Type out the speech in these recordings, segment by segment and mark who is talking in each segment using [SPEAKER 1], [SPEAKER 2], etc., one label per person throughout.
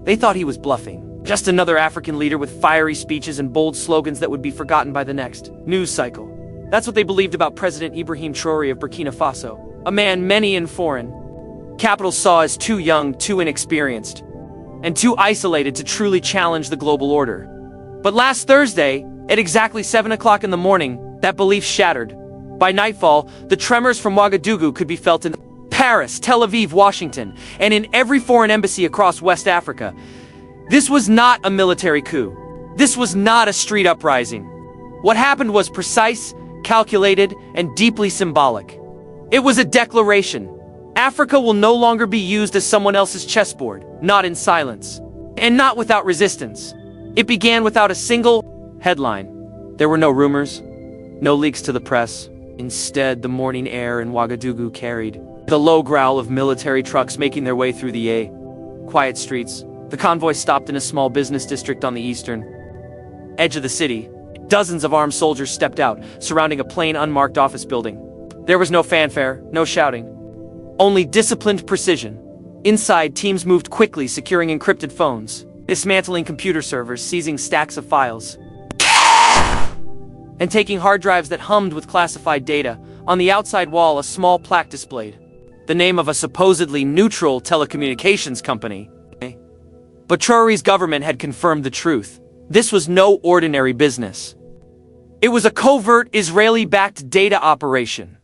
[SPEAKER 1] They thought he was bluffing. Just another African leader with fiery speeches and bold slogans that would be forgotten by the next news cycle. That's what they believed about President Ibrahim Traoré of Burkina Faso, a man many in foreign capitals saw as too young, too inexperienced, and too isolated to truly challenge the global order. But last Thursday, at exactly 7 o'clock in the morning, that belief shattered. By nightfall, the tremors from Ouagadougou could be felt in Paris, Tel Aviv, Washington, and in every foreign embassy across West Africa. This was not a military coup. This was not a street uprising. What happened was precise, calculated, and deeply symbolic. It was a declaration. Africa will no longer be used as someone else's chessboard, not in silence, and not without resistance. It began without a single headline. There were no rumors, no leaks to the press. Instead, the morning air in Ouagadougou carried the low growl of military trucks making their way through the quiet streets. The convoy stopped in a small business district on the eastern edge of the city. Dozens of armed soldiers stepped out, surrounding a plain, unmarked office building. There was no fanfare, no shouting, only disciplined precision. Inside, teams moved quickly, securing encrypted phones, dismantling computer servers, seizing stacks of files, and taking hard drives that hummed with classified data. On the outside wall, a small plaque displayed the name of a supposedly neutral telecommunications company. But Traoré's government had confirmed the truth. This was no ordinary business. It was a covert Israeli-backed data operation,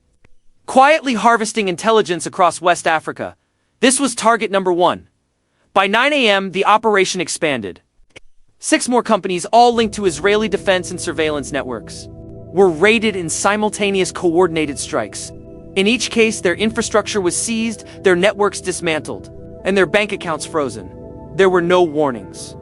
[SPEAKER 1] quietly harvesting intelligence across West Africa. This was target number 1. By 9 a.m., the operation expanded. 6 more companies, all linked to Israeli defense and surveillance networks, were raided in simultaneous coordinated strikes. In each case, their infrastructure was seized, their networks dismantled, and their bank accounts frozen. There were no warnings,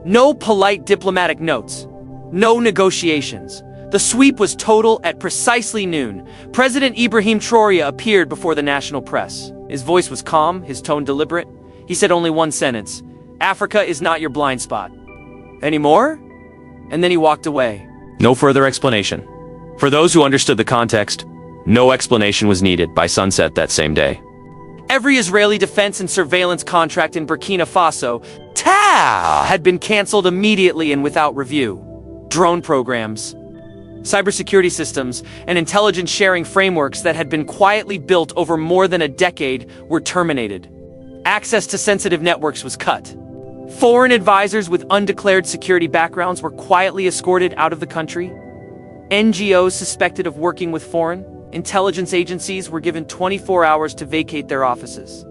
[SPEAKER 1] no polite diplomatic notes, no negotiations. The sweep was total. At precisely noon, President Ibrahim Traoré appeared before the national press. His voice was calm, his tone deliberate. He said only one sentence: "Africa is not your blind spot anymore?" And then he walked away. No further explanation. For those who understood the context, no explanation was needed. By sunset that same day, every Israeli defense and surveillance contract in Burkina Faso had been cancelled immediately and without review. Drone programs, cybersecurity systems, and intelligence sharing frameworks that had been quietly built over more than a decade were terminated. Access to sensitive networks was cut. Foreign advisors with undeclared security backgrounds were quietly escorted out of the country. NGOs suspected of working with foreign intelligence agencies were given 24 hours to vacate their offices.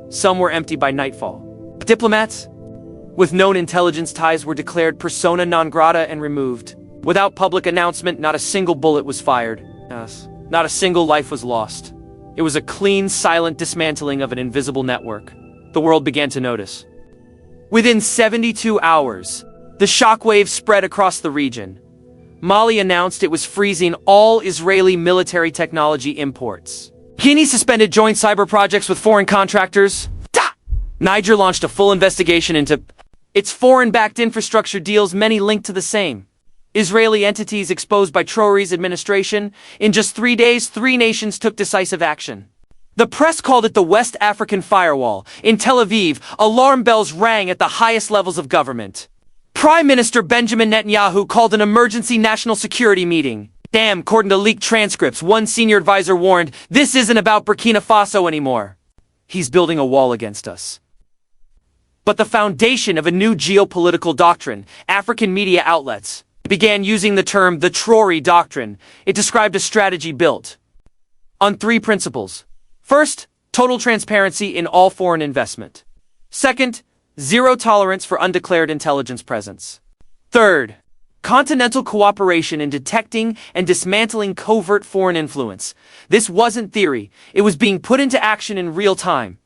[SPEAKER 1] Some were empty by nightfall. Diplomats with known intelligence ties were declared persona non grata and removed. Without public announcement, not a single bullet was fired. Not a single life was lost. It was a clean, silent dismantling of an invisible network. The world began to notice. Within 72 hours, the shockwaves spread across the region. Mali announced it was freezing all Israeli military technology imports. Guinea suspended joint cyber projects with foreign contractors. Niger launched a full investigation into its foreign-backed infrastructure deals, many linked to the same Israeli entities exposed by Traoré's administration. In just 3 days, 3 nations took decisive action. The press called it the West African Firewall. In Tel Aviv, alarm bells rang at the highest levels of government. Prime Minister Benjamin Netanyahu called an emergency national security meeting. Damn, according to leaked transcripts, one senior advisor warned, "This isn't about Burkina Faso anymore. He's building a wall against us." But the foundation of a new geopolitical doctrine, African media outlets began using the term the Traoré Doctrine. It described a strategy built on 3 principles. First, total transparency in all foreign investment. Second, zero tolerance for undeclared intelligence presence. Third, continental cooperation in detecting and dismantling covert foreign influence. This wasn't theory, it was being put into action in real time.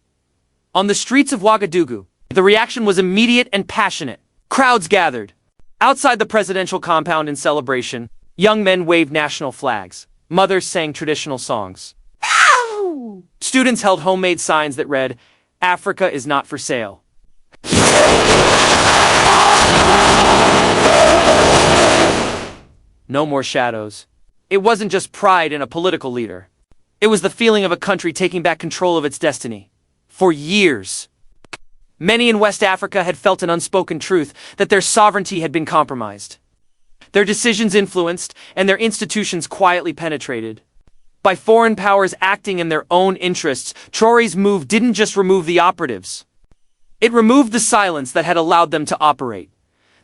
[SPEAKER 1] On the streets of Ouagadougou, the reaction was immediate and passionate. Crowds gathered outside the presidential compound in celebration. Young men waved national flags. Mothers sang traditional songs. Students held homemade signs that read, "Africa is not for sale." No more shadows. It wasn't just pride in a political leader. It was the feeling of a country taking back control of its destiny. For years, Many in West Africa had felt an unspoken truth that their sovereignty had been compromised. Their decisions influenced, and their institutions quietly penetrated. By foreign powers acting in their own interests, Traoré's move didn't just remove the operatives. It removed the silence that had allowed them to operate.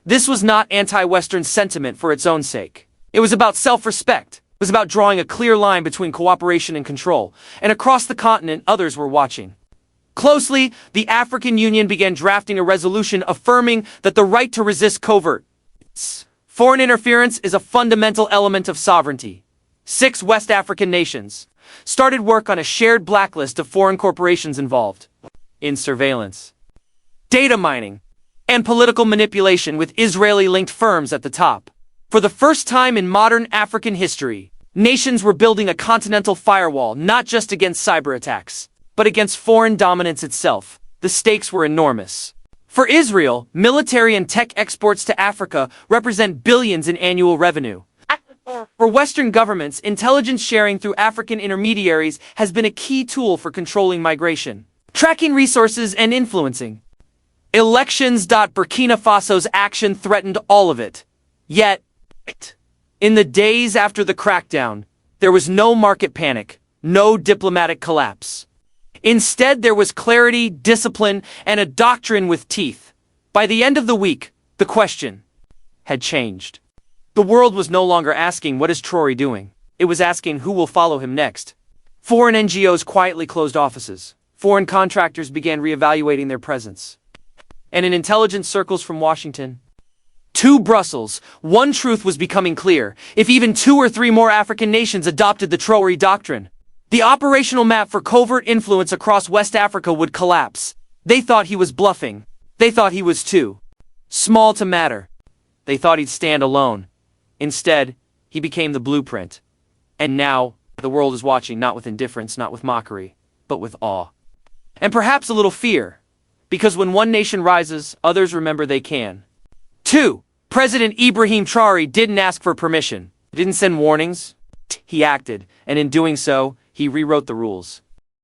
[SPEAKER 1] This was not anti-Western sentiment for its own sake. It was about self-respect. It was about drawing a clear line between cooperation and control, and across the continent others were watching. Closely, the African Union began drafting a resolution affirming that the right to resist covert foreign interference is a fundamental element of sovereignty. 6 West African nations started work on a shared blacklist of foreign corporations involved in surveillance, data mining, and political manipulation, with Israeli-linked firms at the top. For the first time in modern African history, nations were building a continental firewall not just against cyber attacks, but against foreign dominance itself. The stakes were enormous. For Israel, military and tech exports to Africa represent billions in annual revenue. For Western governments, intelligence sharing through African intermediaries has been a key tool for controlling migration, tracking resources, and influencing elections. Burkina Faso's action threatened all of it. Yet, in the days after the crackdown, there was no market panic, no diplomatic collapse. Instead, there was clarity, discipline, and a doctrine with teeth. By the end of the week, the question had changed. The world was no longer asking, "What is Traoré doing?" It was asking, "Who will follow him next?" Foreign NGOs quietly closed offices. Foreign contractors began reevaluating their presence. And in intelligence circles from Washington to Brussels, one truth was becoming clear: if even 2 or 3 more African nations adopted the Traoré Doctrine, the operational map for covert influence across West Africa would collapse. They thought he was bluffing. They thought he was too small to matter. They thought he'd stand alone. Instead, he became the blueprint. And now, the world is watching, not with indifference, not with mockery, but with awe. And perhaps a little fear. Because when one nation rises, others remember they can. 2. President Ibrahim Traoré didn't ask for permission. He didn't send warnings. He acted, and in doing so, he rewrote the rules.